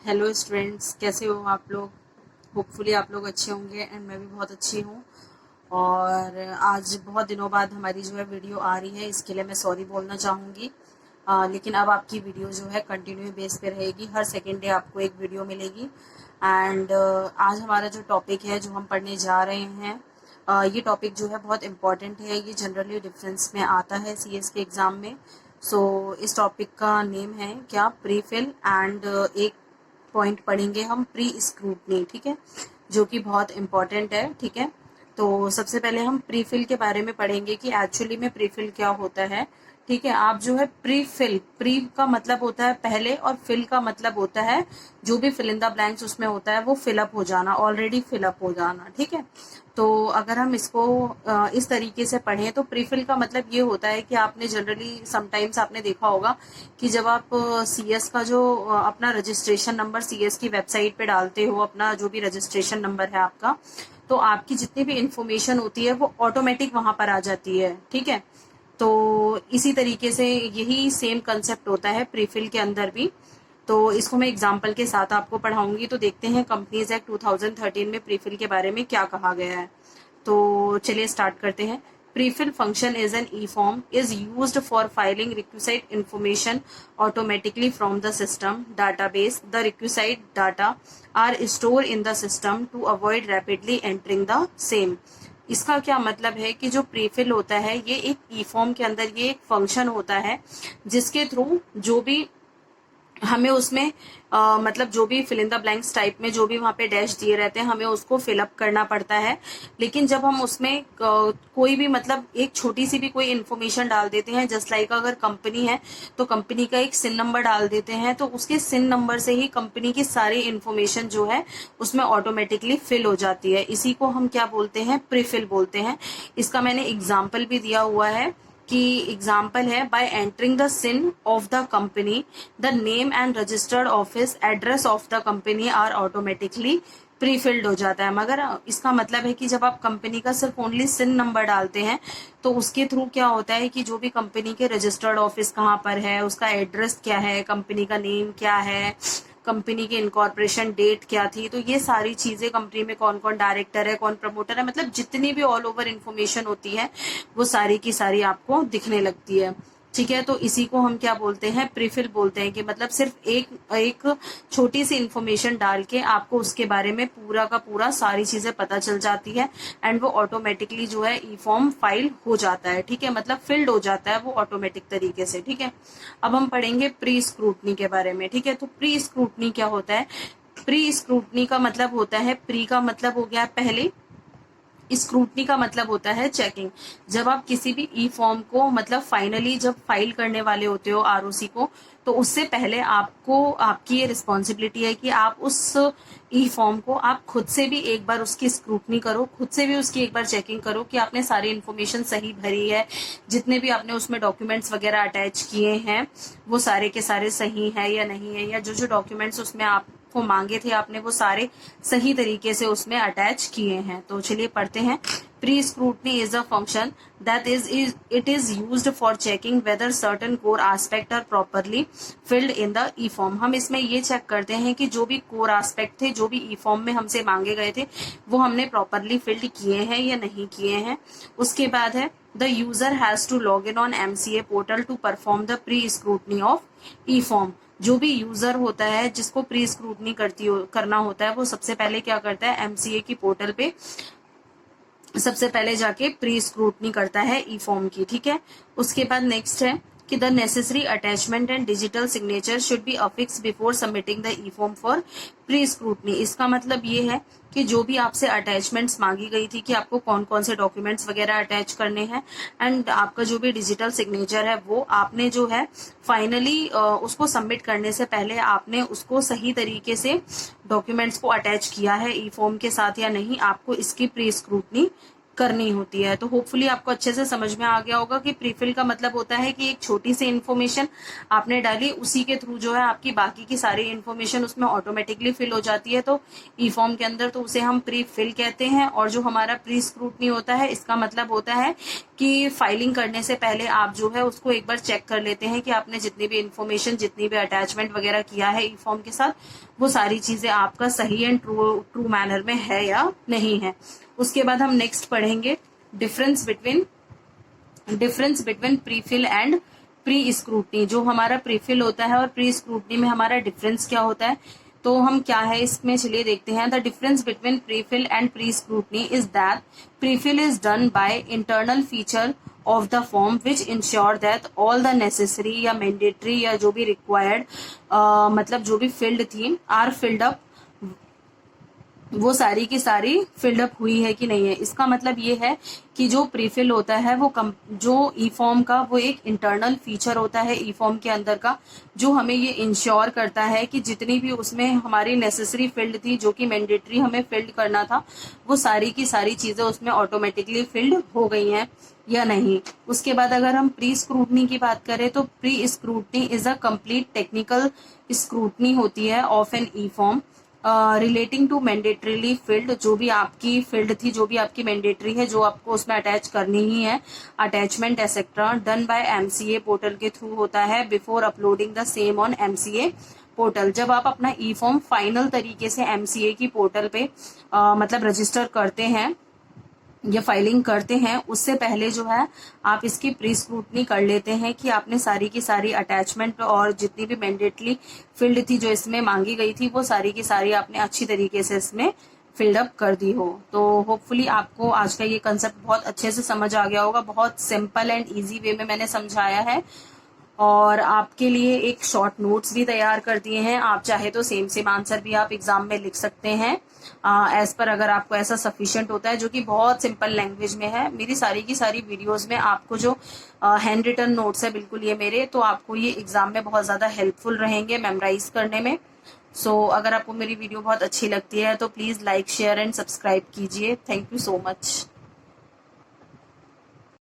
Hello students, कैसे हो आप लोग। होपफुली आप लोग अच्छे होंगे एंड मैं भी बहुत अच्छी हूँ। और आज बहुत दिनों बाद हमारी जो है वीडियो आ रही है, इसके लिए मैं सॉरी बोलना चाहूँगी। लेकिन अब आपकी वीडियो जो है कंटिन्यू बेस पे रहेगी, हर सेकेंड डे आपको एक वीडियो मिलेगी। एंड आज हमारा जो टॉपिक है, जो हम पढ़ने जा रहे हैं, ये टॉपिक जो है बहुत इम्पॉर्टेंट है। ये जनरली डिफरेंस में आता है सीएस के एग्ज़ाम में। इस टॉपिक का नेम है क्या, प्री फिल। एंड एक पॉइंट पढ़ेंगे हम, प्री स्क्रूटनी, ठीक है, जो कि बहुत इम्पोर्टेंट है। ठीक है, तो सबसे पहले हम प्री फिल के बारे में पढ़ेंगे कि एक्चुअली में प्री फिल क्या होता है। ठीक है, आप जो है प्री फिल, प्री का मतलब होता है पहले और फिल का मतलब होता है जो भी फिल इन द ब्लैंक्स उसमें होता है वो फिलअप हो जाना, ऑलरेडी फिलअप हो जाना। ठीक है, तो अगर हम इसको इस तरीके से पढ़ें तो प्रीफिल का मतलब ये होता है कि आपने जनरली समटाइम्स आपने देखा होगा कि जब आप सीएस का जो अपना रजिस्ट्रेशन नंबर सीएस की वेबसाइट पे डालते हो, अपना जो भी रजिस्ट्रेशन नंबर है आपका, तो आपकी जितनी भी इंफॉर्मेशन होती है वो ऑटोमेटिक वहां पर आ जाती है। ठीक है, तो इसी तरीके से यही सेम कंसेप्ट होता है प्रीफिल के अंदर भी। तो इसको मैं एग्जाम्पल के साथ आपको पढ़ाऊंगी। तो देखते हैं कंपनीज एक्ट 2013 में प्रीफिल के बारे में क्या कहा गया है। तो चलिए स्टार्ट करते हैं। Prefill function is an e form is used for filling requisite information automatically from the system database. The requisite data are store in the system to avoid rapidly entering the same. इसका क्या मतलब है कि जो prefill होता है ये एक ई फॉर्म के अंदर ये एक फंक्शन होता है जिसके थ्रू जो भी हमें उसमें मतलब जो भी fill in the blanks type में जो भी वहां पे डैश दिए रहते हैं हमें उसको फिलअप करना पड़ता है। लेकिन जब हम उसमें कोई भी मतलब एक छोटी सी भी कोई इन्फॉर्मेशन डाल देते हैं, जस्ट लाइक अगर कंपनी है तो कंपनी का एक सिन नंबर डाल देते हैं, तो उसके सिन नंबर से ही कंपनी की सारी इन्फॉर्मेशन जो है उसमें ऑटोमेटिकली फिल हो जाती है। इसी को हम क्या बोलते हैं, प्रीफिल बोलते हैं। इसका मैंने एग्जाम्पल भी दिया हुआ है कि एग्जाम्पल है, by entering the CIN of the company the name and registered office address of the company are automatically prefilled हो जाता है। मगर इसका मतलब है कि जब आप कंपनी का सिर्फ ओनली सिन नंबर डालते हैं तो उसके थ्रू क्या होता है कि जो भी कंपनी के रजिस्टर्ड ऑफिस कहाँ पर है, उसका एड्रेस क्या है, कंपनी का नेम क्या है, कंपनी की इनकॉर्पोरेशन डेट क्या थी, तो ये सारी चीजें, कंपनी में कौन कौन डायरेक्टर है, कौन प्रमोटर है, मतलब जितनी भी ऑल ओवर इन्फॉर्मेशन होती है वो सारी की सारी आपको दिखने लगती है। ठीक है, तो इसी को हम क्या बोलते हैं, प्रीफिल बोलते हैं। कि मतलब सिर्फ एक एक छोटी सी इन्फॉर्मेशन डाल के आपको उसके बारे में पूरा का पूरा सारी चीजें पता चल जाती है एंड वो ऑटोमेटिकली जो है ई फॉर्म फाइल हो जाता है। ठीक है, मतलब फिल्ड हो जाता है वो ऑटोमेटिक तरीके से। ठीक है, अब हम पढ़ेंगे प्री स्क्रूटनी के बारे में। ठीक है, तो प्री स्क्रूटनी क्या होता है। प्री स्क्रूटनी का मतलब होता है, प्री का मतलब हो गया पहले, स्क्रूटनी का मतलब होता है चेकिंग। जब आप किसी भी ई फॉर्म को मतलब फाइनली जब फाइल करने वाले होते हो आरओसी को, तो उससे पहले आपको, आपकी ये रिस्पॉन्सिबिलिटी है कि आप उस ई फॉर्म को आप खुद से भी एक बार उसकी स्क्रूटनी करो, खुद से भी उसकी एक बार चेकिंग करो कि आपने सारी इन्फॉर्मेशन सही भरी है, जितने भी आपने उसमें डॉक्यूमेंट्स वगैरह अटैच किए हैं वो सारे के सारे सही है या नहीं है, या जो जो डॉक्यूमेंट्स उसमें आप को मांगे थे आपने वो सारे सही तरीके से उसमें अटैच किए हैं। तो चलिए पढ़ते हैं। Pre scrutiny is a function that it is used for checking whether certain core aspect are properly filled in the e form. हम इसमें ये चेक करते हैं कि जो भी कोर एस्पेक्ट थे, जो भी ई फॉर्म में हमसे मांगे गए थे, वो हमने प्रॉपरली फिल्ड किए हैं या नहीं किए हैं। उसके बाद है, the user has to log in on MCA portal to perform the pre scrutiny of e form. जो भी यूजर होता है जिसको प्री स्क्रूटनी करना होता है वो सबसे पहले क्या करता है, एमसीए की पोर्टल पे सबसे पहले जाके प्री स्क्रूटनी करता है ई फॉर्म की। ठीक है, उसके बाद नेक्स्ट है कि the necessary attachment and digital signature should be affix before submitting the e form for pre scrutiny. इसका मतलब ये है कि जो भी आपसे अटैचमेंट्स मांगी गई थी कि आपको कौन कौन से डॉक्यूमेंट्स वगैरह अटैच करने हैं, एंड आपका जो भी डिजिटल सिग्नेचर है वो आपने जो है फाइनली उसको सबमिट करने से पहले आपने उसको सही तरीके से डॉक्यूमेंट्स को अटैच किया है ई फॉर्म के साथ या नहीं, आपको इसकी प्री स्क्रूटनी करनी होती है। तो होपफुली आपको अच्छे से समझ में आ गया होगा कि प्रीफिल का मतलब होता है कि एक छोटी सी इन्फॉर्मेशन आपने डाली, उसी के थ्रू जो है आपकी बाकी की सारी इन्फॉर्मेशन उसमें ऑटोमेटिकली फिल हो जाती है। तो ई फॉर्म के अंदर तो उसे हम प्री फिल कहते हैं। और जो हमारा प्री स्क्रूटनी होता है, इसका मतलब होता है कि फाइलिंग करने से पहले आप जो है उसको एक बार चेक कर लेते हैं कि आपने जितनी भी इन्फॉर्मेशन, जितनी भी अटैचमेंट वगैरह किया है ई फॉर्म के साथ, वो सारी चीजें आपका सही एंड ट्रू मैनर में है या नहीं है। उसके बाद हम नेक्स्ट पढ़ेंगे difference between prefill and pre scrutiny. जो हमारा प्रीफिल होता है और प्री स्क्रूटनी में हमारा डिफरेंस क्या होता है, तो हम क्या है इसमें चलिए देखते हैं। The difference between prefill and pre scrutiny is that prefill is done by internal feature of the form which ensure that all the necessary या मैंडेटरी या जो भी रिक्वायर्ड मतलब जो भी फील्ड थी आर फिल्ड अप, वो सारी की सारी फिल्डअप हुई है कि नहीं है। इसका मतलब ये है कि जो प्रीफिल होता है वो जो ई फॉर्म का वो एक इंटरनल फीचर होता है ई फॉर्म के अंदर का, जो हमें ये इंश्योर करता है कि जितनी भी उसमें हमारी नेसेसरी फील्ड थी, जो कि मैंडेटरी हमें फिल्ड करना था, वो सारी की सारी चीजें उसमें ऑटोमेटिकली फिल्ड हो गई हैं या नहीं। उसके बाद अगर हम प्री स्क्रूटनी की बात करें तो pre scrutiny is a complete technical scrutiny होती है of an e form relating to mandatorily field. जो भी आपकी फील्ड थी, जो भी आपकी मैंडेटरी है, जो आपको उसमें अटैच करनी ही है, attachment etcetera, done by MCA portal के थ्रू होता है before uploading the same on MCA portal. जब आप अपना ई फॉर्म फाइनल तरीके से एमसीए की पोर्टल पे मतलब रजिस्टर करते हैं या फाइलिंग करते हैं, उससे पहले जो है आप इसकी प्री स्क्रूटनी कर लेते हैं कि आपने सारी की सारी अटैचमेंट और जितनी भी मैंडेटरी फील्ड थी जो इसमें मांगी गई थी, वो सारी की सारी आपने अच्छी तरीके से इसमें फिल्ड अप कर दी हो। तो होपफुली आपको आज का ये कंसेप्ट बहुत अच्छे से समझ आ गया होगा। बहुत सिंपल एंड इजी वे में मैंने समझाया है और आपके लिए एक शॉर्ट नोट्स भी तैयार कर दिए हैं। आप चाहे तो सेम आंसर भी आप एग्जाम में लिख सकते हैं एज पर, अगर आपको ऐसा सफिशिएंट होता है, जो कि बहुत सिंपल लैंग्वेज में है। मेरी सारी की सारी वीडियोस में आपको जो हैंड रिटन नोट्स है बिल्कुल ये मेरे, तो आपको ये एग्जाम में बहुत ज़्यादा हेल्पफुल रहेंगे मेमोराइज करने में। सो अगर आपको मेरी वीडियो बहुत अच्छी लगती है तो please like, share and subscribe कीजिए। Thank you so much.